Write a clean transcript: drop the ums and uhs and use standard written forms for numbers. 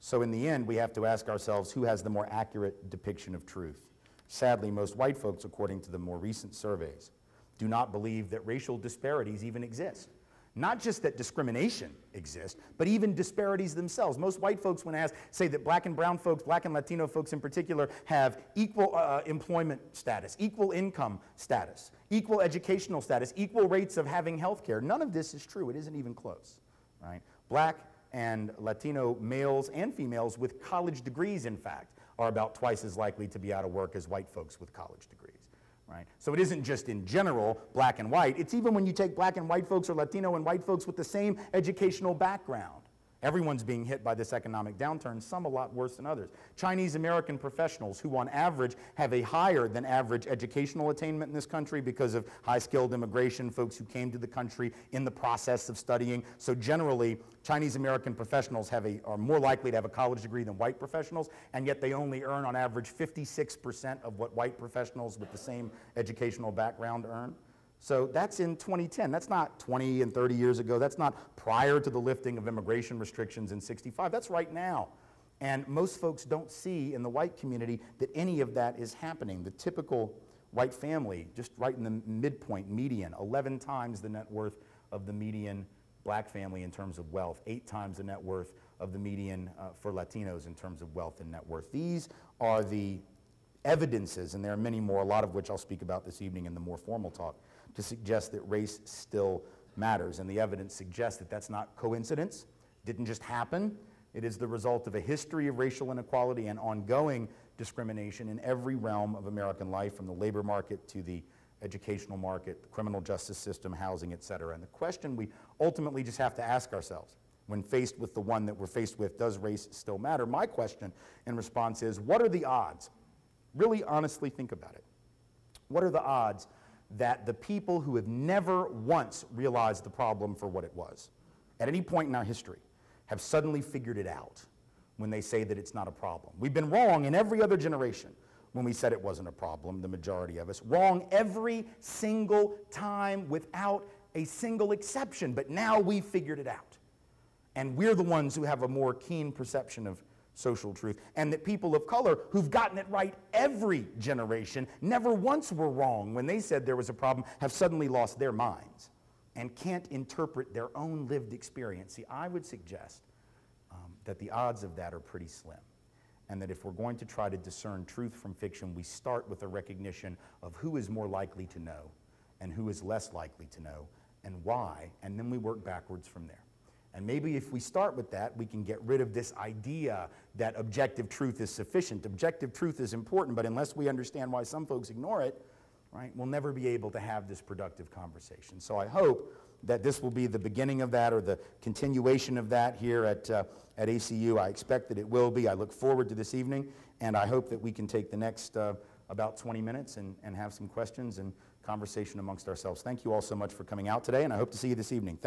So in the end, we have to ask ourselves who has the more accurate depiction of truth. Sadly, most white folks, according to the more recent surveys, do not believe that racial disparities even exist. Not just that discrimination exists, but even disparities themselves. Most white folks, when asked, say that black and brown folks, black and Latino folks in particular, have equal employment status, equal income status, equal educational status, equal rates of having health care. None of this is true. It isn't even close, right? Black and Latino males and females with college degrees, in fact, are about twice as likely to be out of work as white folks with college degrees. Right? So it isn't just in general black and white, it's even when you take black and white folks or Latino and white folks with the same educational background. Everyone's being hit by this economic downturn, some a lot worse than others. Chinese American professionals who on average have a higher than average educational attainment in this country because of high-skilled immigration, folks who came to the country in the process of studying. So generally, Chinese American professionals are more likely to have a college degree than white professionals, and yet they only earn on average 56% of what white professionals with the same educational background earn. So that's in 2010. That's not 20 and 30 years ago. That's not prior to the lifting of immigration restrictions in '65. That's right now. And most folks don't see in the white community that any of that is happening. The typical white family, just right in the midpoint, median, 11 times the net worth of the median black family in terms of wealth, 8 times the net worth of the median for Latinos in terms of wealth and net worth. These are the evidences, and there are many more, a lot of which I'll speak about this evening in the more formal talk, to suggest that race still matters. And the evidence suggests that that's not coincidence, didn't just happen. It is the result of a history of racial inequality and ongoing discrimination in every realm of American life, from the labor market to the educational market, the criminal justice system, housing, et cetera. And the question we ultimately just have to ask ourselves when faced with the one that we're faced with, does race still matter? My question in response is, what are the odds? Really honestly think about it. What are the odds that the people who have never once realized the problem for what it was, at any point in our history, have suddenly figured it out when they say that it's not a problem? We've been wrong in every other generation when we said it wasn't a problem, the majority of us. Wrong every single time without a single exception, but now we've figured it out. And we're the ones who have a more keen perception of social truth, and that people of color who've gotten it right every generation, never once were wrong when they said there was a problem, have suddenly lost their minds and can't interpret their own lived experience. See, I would suggest that the odds of that are pretty slim, and that if we're going to try to discern truth from fiction, we start with a recognition of who is more likely to know and who is less likely to know and why, and then we work backwards from there. And maybe if we start with that, we can get rid of this idea that objective truth is sufficient. Objective truth is important, but unless we understand why some folks ignore it, right, we'll never be able to have this productive conversation. So I hope that this will be the beginning of that, or the continuation of that here at ACU. I expect that it will be. I look forward to this evening, and I hope that we can take the next about 20 minutes and have some questions and conversation amongst ourselves. Thank you all so much for coming out today, and I hope to see you this evening.